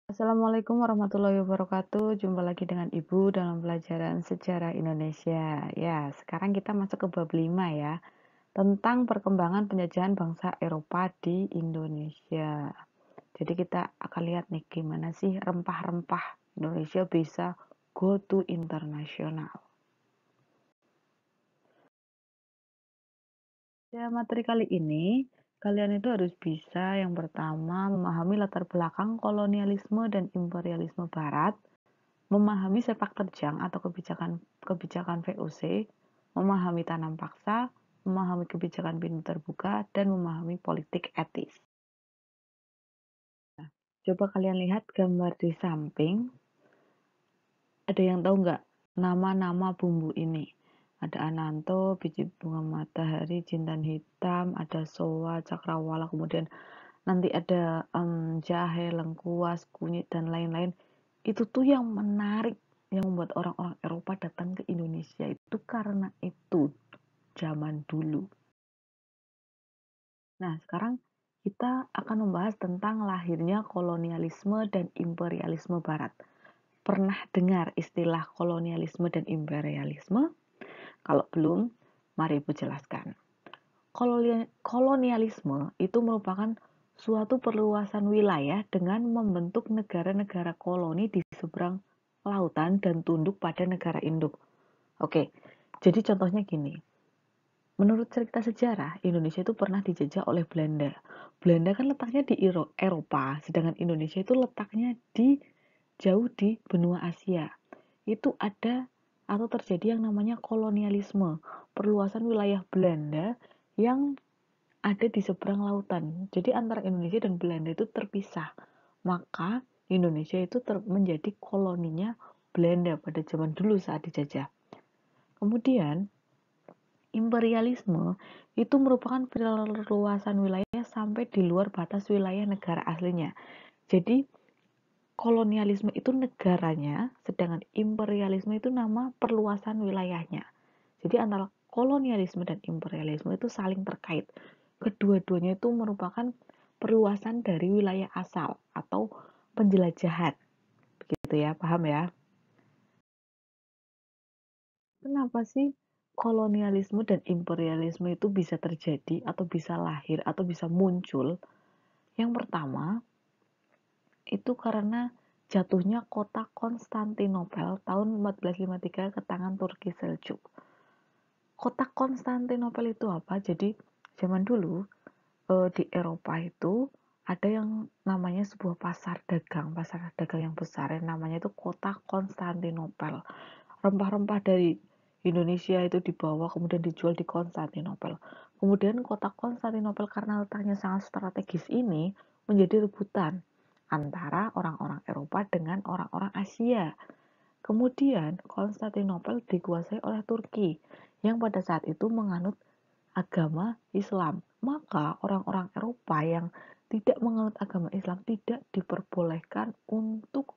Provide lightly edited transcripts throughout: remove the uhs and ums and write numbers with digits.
Assalamualaikum warahmatullahi wabarakatuh. Jumpa lagi dengan Ibu dalam pelajaran sejarah Indonesia. Ya, sekarang kita masuk ke bab 5 ya, tentang perkembangan penjajahan bangsa Eropa di Indonesia. Jadi kita akan lihat nih gimana sih rempah-rempah Indonesia bisa go to internasional. Ya, materi kali ini kalian itu harus bisa yang pertama memahami latar belakang kolonialisme dan imperialisme barat, memahami sepak terjang atau kebijakan VOC, memahami tanam paksa, memahami kebijakan pintu terbuka, dan memahami politik etis. Coba kalian lihat gambar di samping. Ada yang tahu nggak nama-nama bumbu ini? Ada Ananto, biji bunga matahari, jintan hitam, ada soa, cakrawala, kemudian nanti ada jahe, lengkuas, kunyit, dan lain-lain. Itu tuh yang menarik, yang membuat orang-orang Eropa datang ke Indonesia itu karena itu zaman dulu. Nah, sekarang kita akan membahas tentang lahirnya kolonialisme dan imperialisme barat. Pernah dengar istilah kolonialisme dan imperialisme? Kalau belum, mari Ibu jelaskan. Kolonialisme itu merupakan suatu perluasan wilayah dengan membentuk negara-negara koloni di seberang lautan dan tunduk pada negara induk. Oke, jadi contohnya gini. Menurut cerita sejarah, Indonesia itu pernah dijajah oleh Belanda. Belanda kan letaknya di Eropa, sedangkan Indonesia itu letaknya jauh di benua Asia. Itu ada atau terjadi yang namanya kolonialisme, perluasan wilayah Belanda yang ada di seberang lautan. Jadi antara Indonesia dan Belanda itu terpisah. Maka Indonesia itu menjadi koloninya Belanda pada zaman dulu saat dijajah. Kemudian imperialisme itu merupakan perluasan wilayah sampai di luar batas wilayah negara aslinya. Jadi kolonialisme itu negaranya, sedangkan imperialisme itu nama perluasan wilayahnya. Jadi antara kolonialisme dan imperialisme itu saling terkait. Kedua-duanya itu merupakan perluasan dari wilayah asal atau penjelajahan. Begitu ya, paham ya? Kenapa sih kolonialisme dan imperialisme itu bisa terjadi atau bisa lahir atau bisa muncul? Yang pertama, itu karena jatuhnya kota Konstantinopel tahun 1453 ke tangan Turki Seljuk. Kota Konstantinopel itu apa? Jadi zaman dulu di Eropa itu ada yang namanya sebuah pasar dagang yang besar yang namanya itu kota Konstantinopel. Rempah-rempah dari Indonesia itu dibawa kemudian dijual di Konstantinopel. Kemudian kota Konstantinopel karena letaknya sangat strategis ini menjadi rebutan antara orang-orang Eropa dengan orang-orang Asia. Kemudian Konstantinopel dikuasai oleh Turki yang pada saat itu menganut agama Islam. Maka orang-orang Eropa yang tidak menganut agama Islam tidak diperbolehkan untuk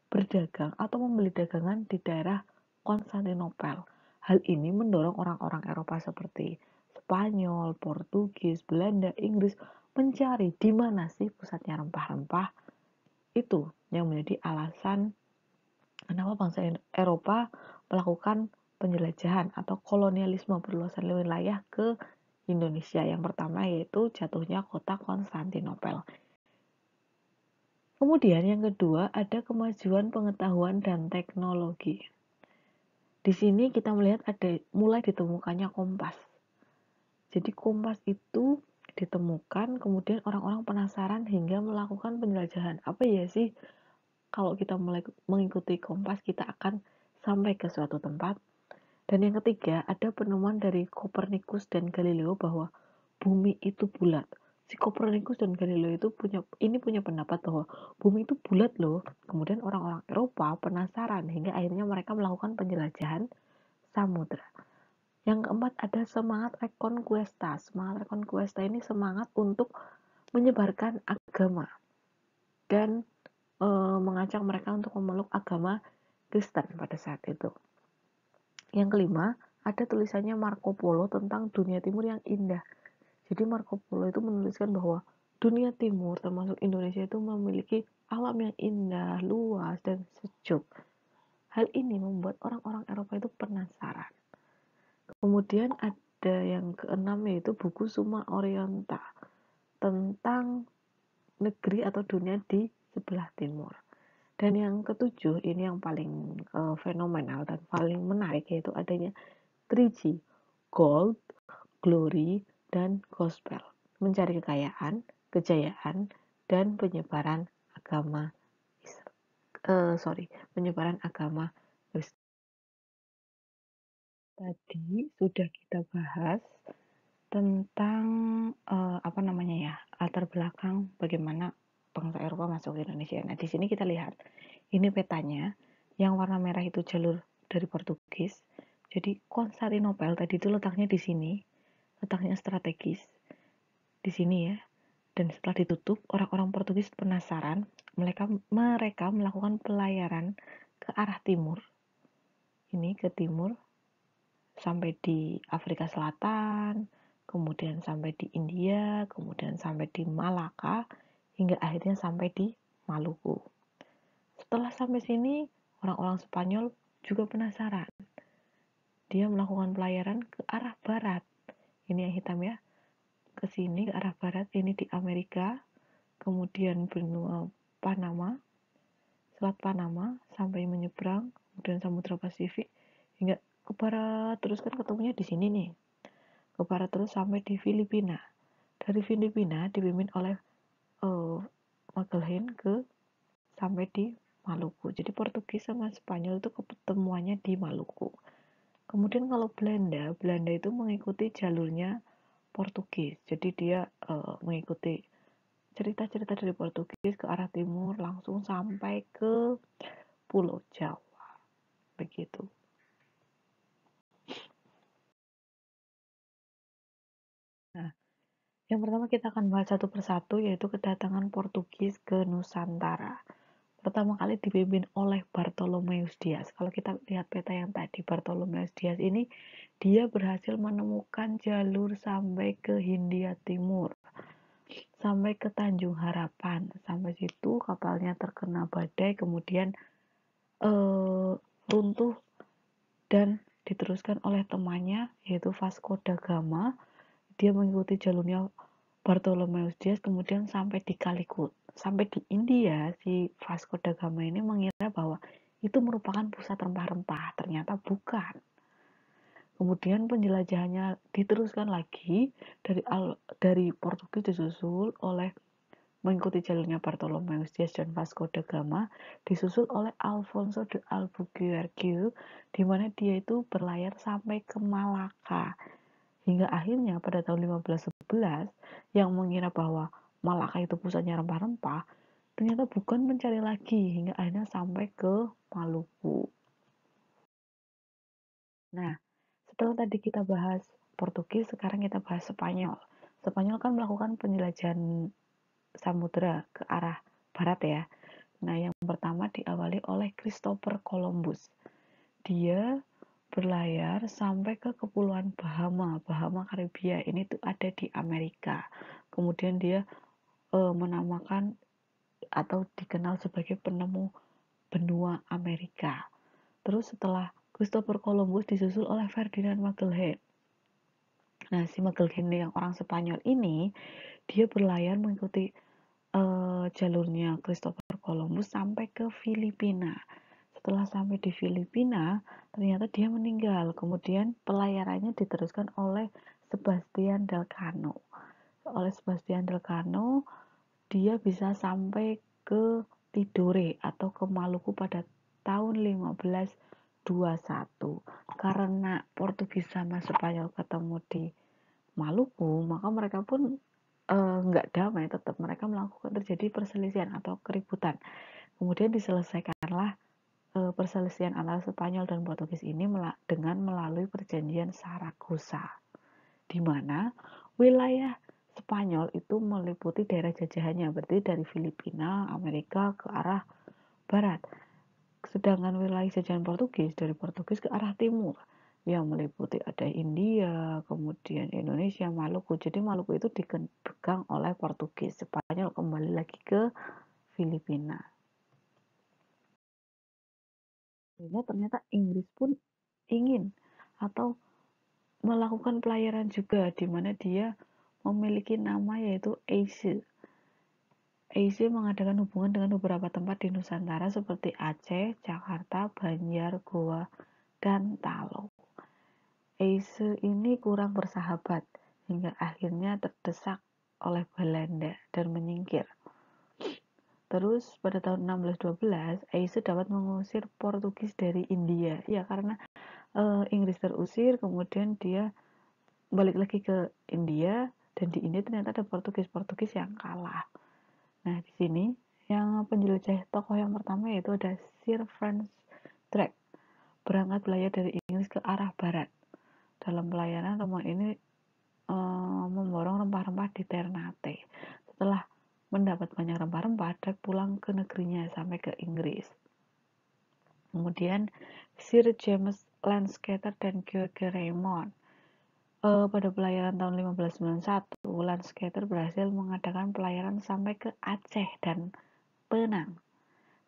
berdagang atau membeli dagangan di daerah Konstantinopel. Hal ini mendorong orang-orang Eropa seperti Spanyol, Portugis, Belanda, Inggris mencari di mana sih pusatnya rempah-rempah. Itu yang menjadi alasan kenapa bangsa Eropa melakukan penjelajahan atau kolonialisme perluasan wilayah ke Indonesia. Yang pertama yaitu jatuhnya kota Konstantinopel. Kemudian yang kedua ada kemajuan pengetahuan dan teknologi. Di sini kita melihat ada mulai ditemukannya kompas. Jadi kompas itu ditemukan, kemudian orang-orang penasaran hingga melakukan penjelajahan. Apa ya sih kalau kita mulai mengikuti kompas kita akan sampai ke suatu tempat. Dan yang ketiga ada penemuan dari Kopernikus dan Galileo bahwa bumi itu bulat. Si Kopernikus dan Galileo itu punya pendapat bahwa bumi itu bulat loh. Kemudian orang-orang Eropa penasaran hingga akhirnya mereka melakukan penjelajahan samudra. Yang keempat ada semangat reconquista. Semangat reconquista ini semangat untuk menyebarkan agama dan mengajak mereka untuk memeluk agama Kristen pada saat itu. Yang kelima, ada tulisannya Marco Polo tentang dunia timur yang indah. Jadi Marco Polo itu menuliskan bahwa dunia timur termasuk Indonesia itu memiliki alam yang indah, luas, dan sejuk. Hal ini membuat orang-orang Eropa itu penasaran. Kemudian ada yang keenam yaitu buku Summa Orienta tentang negeri atau dunia di sebelah timur. Dan yang ketujuh ini yang paling fenomenal dan paling menarik yaitu adanya 3G, Gold, Glory, dan Gospel. Mencari kekayaan, kejayaan, dan penyebaran agama Kristen. Tadi sudah kita bahas tentang latar belakang bagaimana bangsa Eropa masuk ke Indonesia. Nah, di sini kita lihat ini petanya, yang warna merah itu jalur dari Portugis. Jadi Konstantinopel tadi itu letaknya di sini, letaknya strategis di sini ya. Dan setelah ditutup, orang-orang Portugis penasaran, mereka melakukan pelayaran ke arah timur. Ini ke timur sampai di Afrika Selatan, kemudian sampai di India, kemudian sampai di Malaka, hingga akhirnya sampai di Maluku. Setelah sampai sini, orang-orang Spanyol juga penasaran. Dia melakukan pelayaran ke arah barat. Ini yang hitam ya, ke sini ke arah barat, ini di Amerika, kemudian benua Panama, Selat Panama, sampai menyeberang, kemudian Samudra Pasifik, hingga ke barat, terus kan ketemunya di sini nih. Ke barat terus sampai di Filipina. Dari Filipina dipimpin oleh Magellan sampai di Maluku. Jadi Portugis sama Spanyol itu ketemuannya di Maluku. Kemudian kalau Belanda itu mengikuti jalurnya Portugis. Jadi dia mengikuti cerita-cerita dari Portugis ke arah timur langsung sampai ke Pulau Jawa. Begitu. Nah, yang pertama kita akan bahas satu persatu yaitu kedatangan Portugis ke Nusantara. Pertama kali dipimpin oleh Bartholomeus Dias. Kalau kita lihat peta yang tadi, Bartholomeus Dias ini dia berhasil menemukan jalur sampai ke Hindia Timur, sampai ke Tanjung Harapan. Sampai situ kapalnya terkena badai, kemudian runtuh dan diteruskan oleh temannya yaitu Vasco da Gama. Dia mengikuti jalurnya Bartholomeus Dias kemudian sampai di Calicut. Sampai di India, si Vasco da Gama ini mengira bahwa itu merupakan pusat rempah-rempah. Ternyata bukan. Kemudian penjelajahannya diteruskan lagi dari Portugis disusul oleh mengikuti jalurnya Bartholomeus Dias dan Vasco da Gama, disusul oleh Alfonso de Albuquerque, di mana dia itu berlayar sampai ke Malaka. Hingga akhirnya pada tahun 1511, yang mengira bahwa Malaka itu pusatnya rempah-rempah, ternyata bukan, mencari lagi hingga akhirnya sampai ke Maluku. Nah, setelah tadi kita bahas Portugis, sekarang kita bahas Spanyol. Spanyol kan melakukan penjelajahan samudera ke arah barat ya. Nah, yang pertama diawali oleh Christopher Columbus. Dia berlayar sampai ke Kepulauan Bahama Karibia. Ini tuh ada di Amerika. Kemudian dia menamakan atau dikenal sebagai penemu benua Amerika. Terus setelah Christopher Columbus disusul oleh Ferdinand Magellan. Nah, si Magellan yang orang Spanyol ini, dia berlayar mengikuti jalurnya Christopher Columbus sampai ke Filipina. Setelah sampai di Filipina, ternyata dia meninggal. Kemudian pelayarannya diteruskan oleh Sebastian Elcano. Oleh Sebastian Elcano, dia bisa sampai ke Tidore atau ke Maluku pada tahun 1521. Karena Portugis sama Spanyol ketemu di Maluku, maka mereka pun nggak damai, tetap mereka melakukan terjadi perselisihan atau keributan. Kemudian diselesaikanlah perselisihan antara Spanyol dan Portugis ini dengan melalui perjanjian Saragossa, di mana wilayah Spanyol itu meliputi daerah jajahannya, berarti dari Filipina, Amerika ke arah barat. Sedangkan wilayah jajahan Portugis dari Portugis ke arah timur. yang meliputi ada India, kemudian Indonesia, Maluku. Jadi Maluku itu dipegang oleh Portugis. Spanyol kembali lagi ke Filipina. Sehingga ternyata Inggris pun ingin atau melakukan pelayaran juga, di mana dia memiliki nama yaitu Ace. Ace mengadakan hubungan dengan beberapa tempat di Nusantara seperti Aceh, Jakarta, Banjar, Goa, dan Talo. Ace ini kurang bersahabat hingga akhirnya terdesak oleh Belanda dan menyingkir. Terus pada tahun 1612, Ace dapat mengusir Portugis dari India. Ya, karena Inggris terusir, kemudian dia balik lagi ke India, dan di India ternyata ada Portugis yang kalah. Nah, di sini yang penjelajah tokoh yang pertama yaitu ada Sir Francis Drake, berangkat belayar dari Inggris ke arah barat. Dalam pelayaran, rombongan ini memborong rempah-rempah di Ternate. Setelah mendapat banyak rempah-rempah, Drake pulang ke negerinya sampai ke Inggris. Kemudian Sir James Lancaster dan George Raymond. Pada pelayaran tahun 1591, Lancaster berhasil mengadakan pelayaran sampai ke Aceh dan Penang.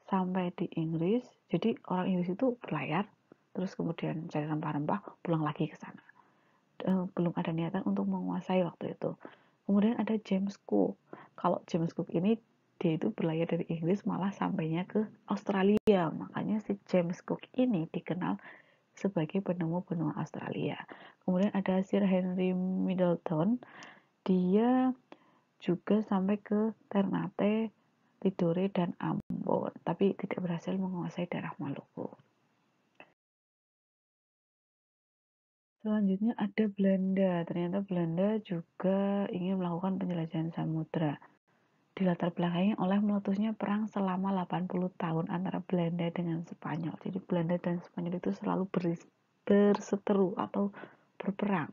Sampai di Inggris, jadi orang Inggris itu berlayar, terus kemudian cari rempah-rempah, pulang lagi ke sana. Belum ada niatan untuk menguasai waktu itu. Kemudian ada James Cook. Kalau James Cook ini dia itu berlayar dari Inggris malah sampainya ke Australia. Makanya si James Cook ini dikenal sebagai penemu benua Australia. Kemudian ada Sir Henry Middleton. Dia juga sampai ke Ternate, Tidore, dan Ambon, tapi tidak berhasil menguasai daerah Maluku. Selanjutnya ada Belanda. Ternyata Belanda juga ingin melakukan penjelajahan samudra. Dilatar belakangi oleh meletusnya perang selama 80 tahun antara Belanda dengan Spanyol. Jadi Belanda dan Spanyol itu selalu berseteru atau berperang.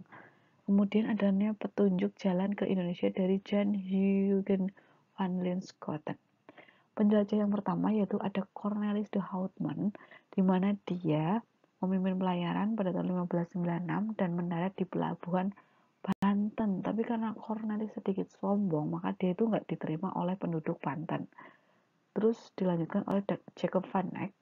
Kemudian adanya petunjuk jalan ke Indonesia dari Jan Huygens van Linschoten. Penjelajah yang pertama yaitu ada Cornelis de Houtman, di mana dia memimpin pelayaran pada tahun 1596 dan mendarat di pelabuhan Banten. Tapi karena Cornelis sedikit sombong, maka dia itu nggak diterima oleh penduduk Banten. Terus dilanjutkan oleh Jacob van Eyck,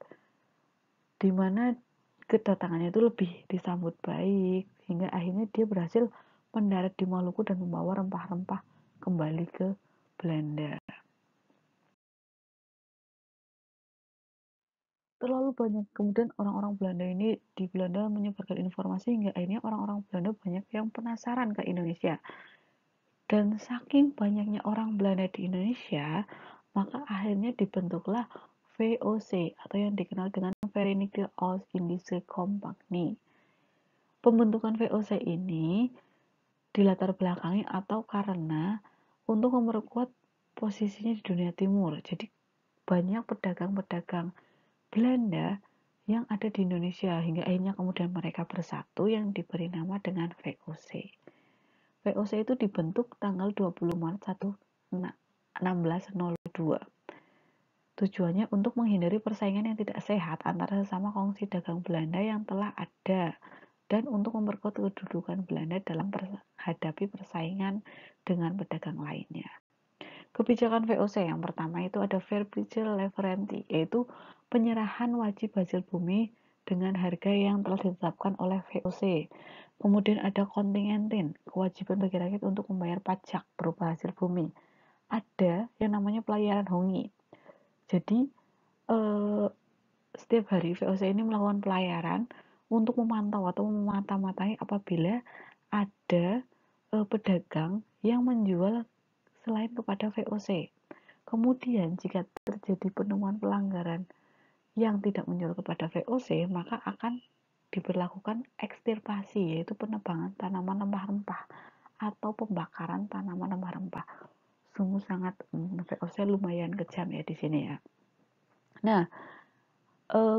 di mana kedatangannya itu lebih disambut baik, hingga akhirnya dia berhasil mendarat di Maluku dan membawa rempah-rempah kembali ke Belanda. Terlalu banyak, kemudian orang-orang Belanda ini di Belanda menyebarkan informasi hingga akhirnya orang-orang Belanda banyak yang penasaran ke Indonesia. Dan saking banyaknya orang Belanda di Indonesia, maka akhirnya dibentuklah VOC atau yang dikenal dengan Verenigde Oost-Indische Compagnie. Pembentukan VOC ini dilatar belakangi atau karena untuk memperkuat posisinya di dunia timur. Jadi banyak pedagang-pedagang Belanda yang ada di Indonesia hingga akhirnya kemudian mereka bersatu yang diberi nama dengan VOC. VOC itu dibentuk tanggal 20 Maret 1602. Tujuannya untuk menghindari persaingan yang tidak sehat antara sesama kongsi dagang Belanda yang telah ada dan untuk memperkuat kedudukan Belanda dalam menghadapi persaingan dengan pedagang lainnya. Kebijakan VOC yang pertama itu ada Verbrijse Leverenti, yaitu penyerahan wajib hasil bumi dengan harga yang telah ditetapkan oleh VOC. Kemudian ada kontingentin, kewajiban bagi rakyat untuk membayar pajak berupa hasil bumi. Ada yang namanya pelayaran hongi. Jadi setiap hari VOC ini melakukan pelayaran untuk memantau atau memata-matai apabila ada pedagang yang menjual selain kepada VOC. Kemudian jika terjadi penemuan pelanggaran yang tidak menjual kepada VOC, maka akan diberlakukan ekstirpasi, yaitu penebangan tanaman rempah-rempah atau pembakaran tanaman rempah-rempah. Sungguh sangat VOC lumayan kejam ya di sini ya. Nah,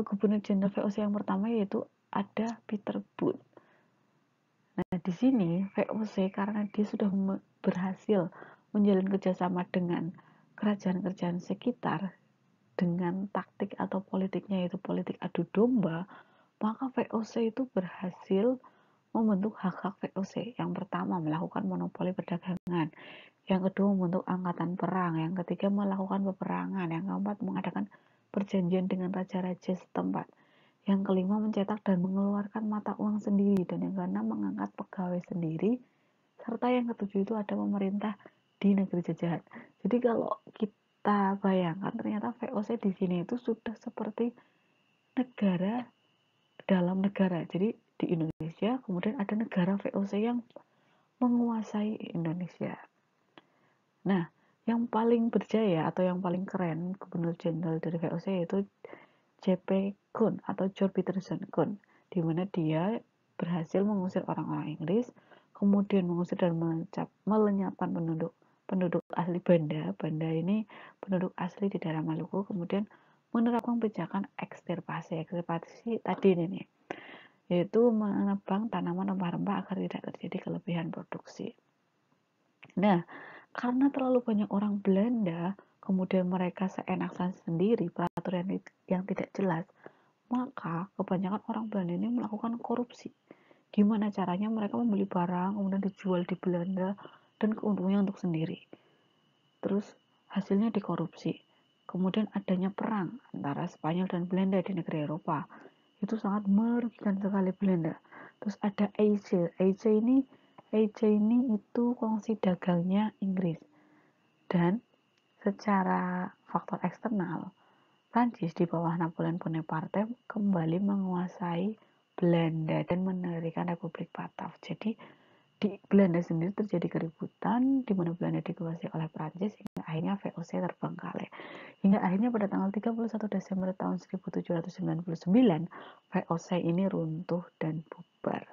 Gubernur Jenderal VOC yang pertama yaitu ada Peter Booth. Nah, di sini VOC karena dia sudah berhasil menjalin kerjasama dengan kerajaan-kerajaan sekitar dengan taktik atau politiknya yaitu politik adu domba, maka VOC itu berhasil membentuk hak-hak VOC. Yang pertama, melakukan monopoli perdagangan. Yang kedua, membentuk angkatan perang. Yang ketiga, melakukan peperangan. Yang keempat, mengadakan perjanjian dengan raja-raja setempat. Yang kelima, mencetak dan mengeluarkan mata uang sendiri. Dan yang keenam, mengangkat pegawai sendiri. Serta yang ketujuh itu ada pemerintah di negeri jajahan. Jadi kalau kita bayangkan, ternyata VOC di sini itu sudah seperti negara dalam negara. Jadi di Indonesia kemudian ada negara VOC yang menguasai Indonesia. Nah, yang paling berjaya atau yang paling keren Gubernur Jenderal dari VOC yaitu J.P. Koon atau George Peterson Koon, di mana dia berhasil mengusir orang-orang Inggris, kemudian mengusir dan melenyapkan penduduk asli Banda. Banda ini penduduk asli di daerah Maluku, kemudian menerapkan kebijakan ekstirpasi. Ekstirpasi tadi ini nih, yaitu menebang tanaman rempah-rempah agar tidak terjadi kelebihan produksi. Nah, karena terlalu banyak orang Belanda, kemudian mereka seenak sendiri, peraturan yang tidak jelas, maka kebanyakan orang Belanda ini melakukan korupsi. Gimana caranya mereka membeli barang, kemudian dijual di Belanda, dan keuntungannya untuk sendiri. Terus hasilnya dikorupsi. Kemudian adanya perang antara Spanyol dan Belanda di negeri Eropa. Itu sangat merugikan sekali Belanda. Terus ada EIC. EIC ini itu kongsi dagangnya Inggris. Dan secara faktor eksternal, Prancis di bawah Napoleon Bonaparte kembali menguasai Belanda dan mendirikan Republik Batav. Jadi di Belanda sendiri terjadi keributan di mana Belanda dikuasai oleh Prancis hingga akhirnya VOC terbengkalai. Hingga akhirnya pada tanggal 31 Desember tahun 1799 VOC ini runtuh dan bubar.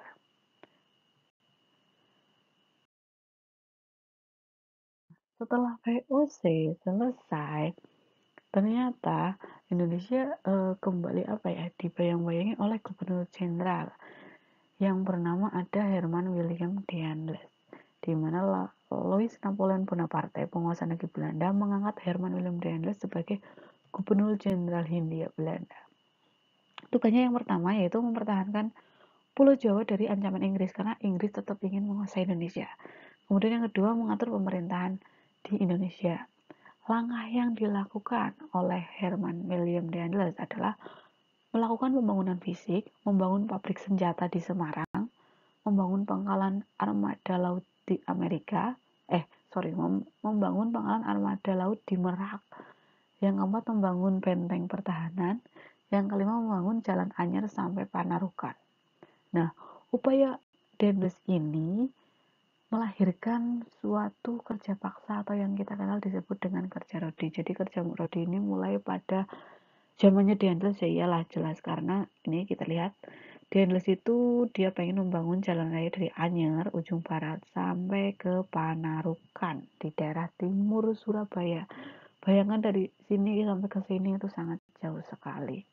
Setelah VOC selesai, ternyata Indonesia kembali dibayang-bayangi oleh Gubernur Jenderal yang bernama ada Herman William Daendels, di mana Louis Napoleon Bonaparte, penguasa negeri Belanda, mengangkat Herman William Daendels sebagai Gubernur Jenderal Hindia Belanda. Tugasnya yang pertama yaitu mempertahankan Pulau Jawa dari ancaman Inggris karena Inggris tetap ingin menguasai Indonesia. Kemudian yang kedua, mengatur pemerintahan di Indonesia. Langkah yang dilakukan oleh Herman William Daendels adalah melakukan pembangunan fisik, membangun pabrik senjata di Semarang, membangun pangkalan armada laut di membangun pangkalan armada laut di Merak. Yang keempat, membangun benteng pertahanan. Yang kelima, membangun jalan anyar sampai Panarukan. Nah, upaya Daendels ini melahirkan suatu kerja paksa atau yang kita kenal disebut dengan kerja rodi. Jadi kerja rodi ini mulai pada zamannya Daendels ya iyalah jelas karena ini kita lihat Daendels itu dia pengen membangun jalan raya dari Anyer ujung barat sampai ke Panarukan di daerah timur Surabaya. Bayangkan dari sini sampai ke sini itu sangat jauh sekali.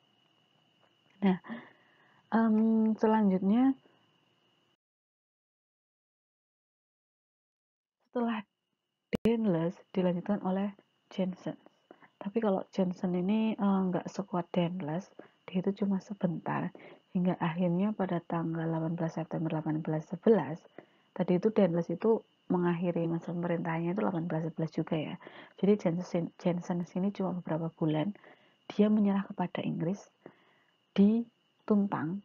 Nah, selanjutnya setelah Daendels dilanjutkan oleh Jensen. Tapi kalau Jensen ini nggak sekuat Daendels, dia itu cuma sebentar hingga akhirnya pada tanggal 18 September 1811 tadi itu Daendels itu mengakhiri masa pemerintahannya itu 1811 juga ya. Jadi Jensen sini cuma beberapa bulan dia menyerah kepada Inggris di Tuntang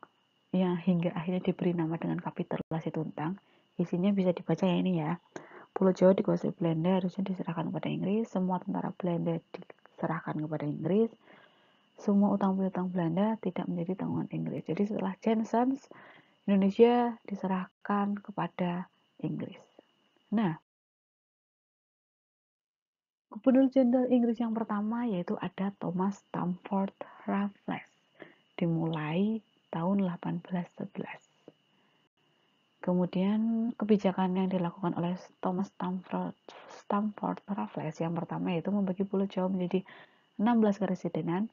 yang hingga akhirnya diberi nama dengan kapitulasi Tuntang. Isinya bisa dibaca ya ini ya. Pulau Jawa dikuasai Belanda harusnya diserahkan kepada Inggris, semua tentara Belanda diserahkan kepada Inggris, semua utang piutang Belanda tidak menjadi tanggungan Inggris. Jadi setelah Jensen, Indonesia diserahkan kepada Inggris. Nah, Gubernur Jenderal Inggris yang pertama yaitu ada Thomas Stamford Raffles, dimulai tahun 1811. Kemudian kebijakan yang dilakukan oleh Thomas Stamford Raffles yang pertama yaitu membagi Pulau Jawa menjadi 16 keresidenan,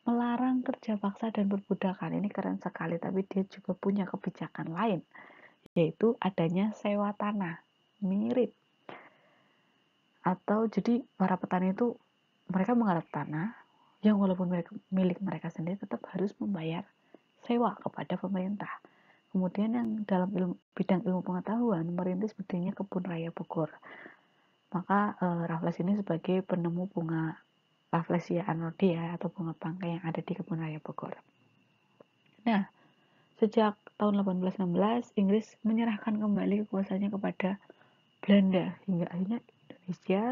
melarang kerja paksa dan perbudakan. Ini keren sekali, tapi dia juga punya kebijakan lain, yaitu adanya sewa tanah. Mirip. Atau jadi para petani itu mereka menggarap tanah yang walaupun milik mereka sendiri tetap harus membayar sewa kepada pemerintah. Kemudian yang dalam bidang ilmu pengetahuan merintis berdirinya Kebun Raya Bogor. Maka Raffles ini sebagai penemu bunga Rafflesia arnoldii atau bunga bangkai yang ada di Kebun Raya Bogor. Nah, sejak tahun 1816 Inggris menyerahkan kembali kekuasaannya kepada Belanda hingga akhirnya Indonesia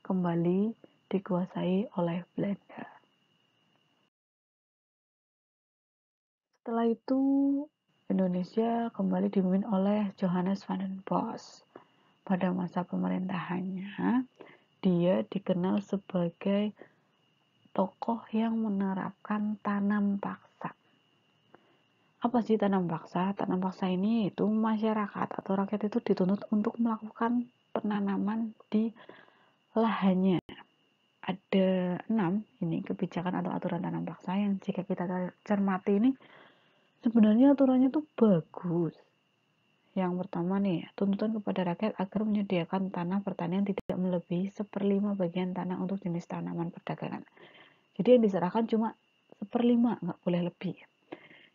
kembali dikuasai oleh Belanda. Setelah itu Indonesia kembali dipimpin oleh Johannes van den Bosch. Pada masa pemerintahannya, dia dikenal sebagai tokoh yang menerapkan tanam paksa. Apa sih tanam paksa? Tanam paksa ini itu masyarakat atau rakyat itu dituntut untuk melakukan penanaman di lahannya. Ada 6 ini kebijakan atau aturan tanam paksa yang jika kita cermati ini sebenarnya aturannya tuh bagus. Yang pertama nih, tuntutan kepada rakyat agar menyediakan tanah pertanian tidak melebihi 1/5 bagian tanah untuk jenis tanaman perdagangan. Jadi yang diserahkan cuma 1/5, nggak boleh lebih.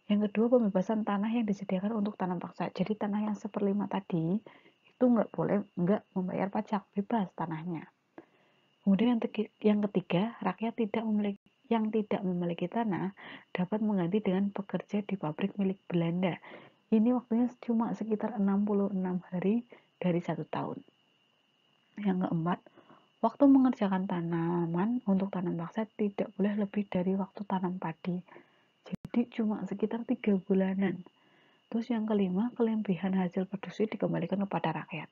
Yang kedua, pembebasan tanah yang disediakan untuk tanam paksa. Jadi tanah yang 1/5 tadi itu nggak membayar pajak, bebas tanahnya. Kemudian yang ketiga, rakyat yang tidak memiliki tanah dapat mengganti dengan bekerja di pabrik milik Belanda. Ini waktunya cuma sekitar 66 hari dari 1 tahun. Yang keempat, waktu mengerjakan tanaman untuk tanam paksa tidak boleh lebih dari waktu tanam padi. Jadi cuma sekitar 3 bulanan. Terus yang kelima, kelebihan hasil produksi dikembalikan kepada rakyat.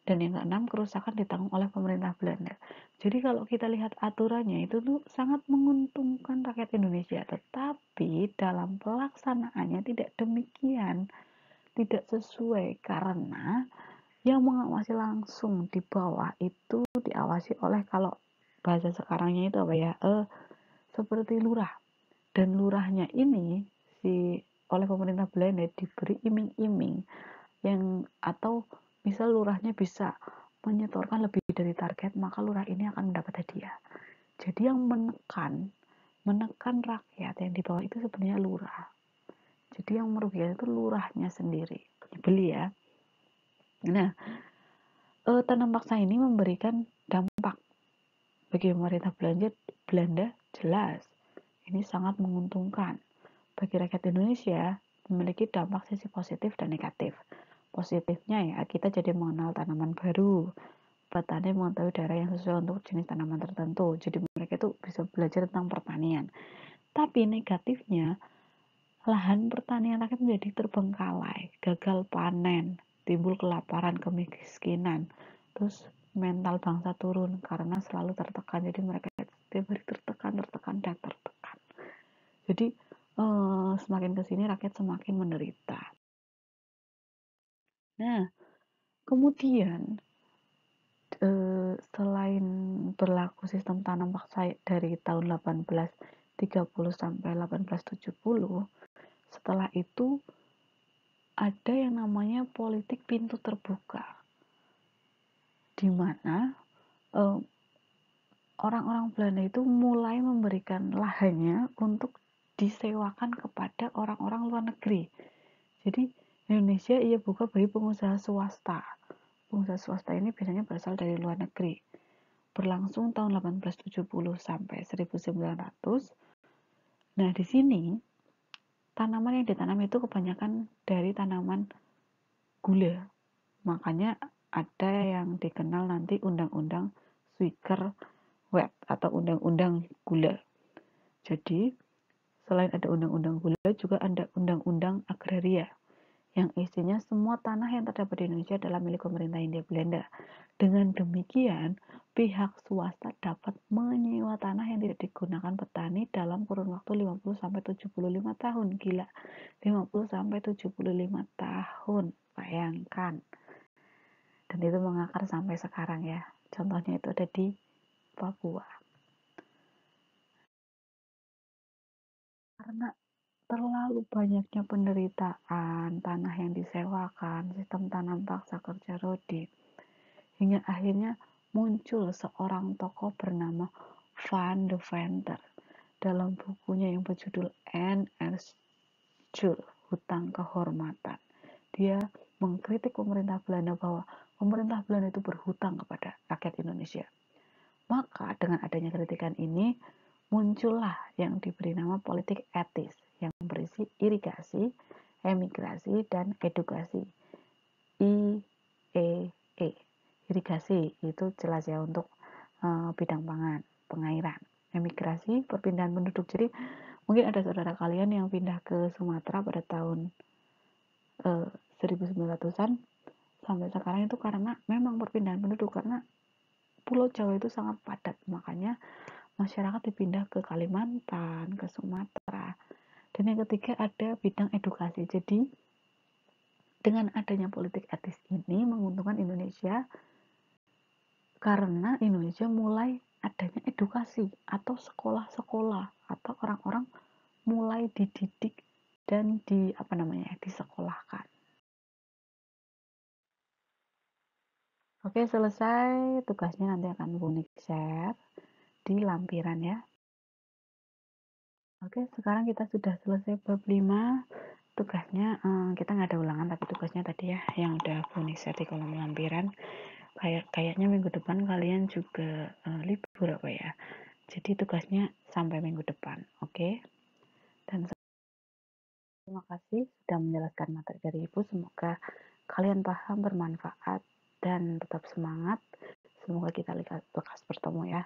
Dan yang keenam, kerusakan ditanggung oleh pemerintah Belanda. Jadi kalau kita lihat aturannya itu tuh sangat menguntungkan rakyat Indonesia. Tetapi dalam pelaksanaannya tidak demikian. Tidak sesuai karena yang mengawasi langsung di bawah itu diawasi oleh, kalau bahasa sekarangnya itu apa ya, seperti lurah. Dan lurahnya ini oleh pemerintah Belanda diberi iming-iming yang atau misal lurahnya bisa menyetorkan lebih dari target, maka lurah ini akan mendapat hadiah. Jadi yang menekan rakyat yang di bawah itu sebenarnya lurah. Jadi yang merugikan itu lurahnya sendiri. Beli ya. Nah, tanam paksa ini memberikan dampak bagi pemerintah Belanda jelas. Ini sangat menguntungkan. Bagi rakyat Indonesia memiliki dampak sisi positif dan negatif. Positifnya ya, kita jadi mengenal tanaman baru. Petani mengetahui daerah yang sesuai untuk jenis tanaman tertentu. Jadi mereka itu bisa belajar tentang pertanian. Tapi negatifnya, lahan pertanian rakyat menjadi terbengkalai, gagal panen, timbul kelaparan, kemiskinan. Terus mental bangsa turun karena selalu tertekan. Jadi mereka setiap hari tertekan dan tertekan. Jadi semakin kesini rakyat semakin menderita. Nah, kemudian selain berlaku sistem tanam paksa dari tahun 1830 sampai 1870, setelah itu ada yang namanya politik pintu terbuka, di mana orang-orang Belanda itu mulai memberikan lahannya untuk disewakan kepada orang-orang luar negeri. Jadi Indonesia ia buka bagi pengusaha swasta. Pengusaha swasta ini biasanya berasal dari luar negeri. Berlangsung tahun 1870 sampai 1900. Nah, di sini tanaman yang ditanam itu kebanyakan dari tanaman gula. Makanya ada yang dikenal nanti undang-undang Suiker Wet atau undang-undang gula. Jadi, selain ada undang-undang gula juga ada undang-undang agraria yang isinya semua tanah yang terdapat di Indonesia adalah milik pemerintah Hindia Belanda. Dengan demikian, pihak swasta dapat menyewa tanah yang tidak digunakan petani dalam kurun waktu 50-75 tahun. Gila, 50-75 tahun. Bayangkan. Dan itu mengakar sampai sekarang ya. Contohnya itu ada di Papua. Karena terlalu banyaknya penderitaan, tanah yang disewakan, sistem tanam paksa, kerja rodi, hingga akhirnya muncul seorang tokoh bernama Van de Venter dalam bukunya yang berjudul N.R. muncul hutang kehormatan. Dia mengkritik pemerintah Belanda bahwa pemerintah Belanda itu berhutang kepada rakyat Indonesia. Maka dengan adanya kritikan ini muncullah yang diberi nama politik etis yang berisi irigasi, emigrasi, dan edukasi. IEE. Irigasi itu jelas ya untuk bidang pangan, pengairan. Emigrasi, perpindahan penduduk. Jadi mungkin ada saudara kalian yang pindah ke Sumatera pada tahun 1900-an sampai sekarang itu karena memang perpindahan penduduk, karena Pulau Jawa itu sangat padat, makanya masyarakat dipindah ke Kalimantan, ke Sumatera. Dan yang ketiga ada bidang edukasi. Jadi dengan adanya politik etis ini menguntungkan Indonesia karena Indonesia mulai adanya edukasi atau sekolah-sekolah atau orang-orang mulai dididik dan disekolahkan. Oke, selesai tugasnya nanti akan Bunik share di lampiran ya. Oke, sekarang kita sudah selesai bab 5. Tugasnya kita nggak ada ulangan, tapi tugasnya tadi ya yang udah Bunik share di kolom lampiran. Kayaknya minggu depan kalian juga libur apa ya. Jadi tugasnya sampai minggu depan, oke? Dan terima kasih sudah menjelaskan materi dari Ibu. Semoga kalian paham, bermanfaat, dan tetap semangat. Semoga kita lekas bertemu ya.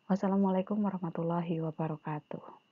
Wassalamualaikum warahmatullahi wabarakatuh.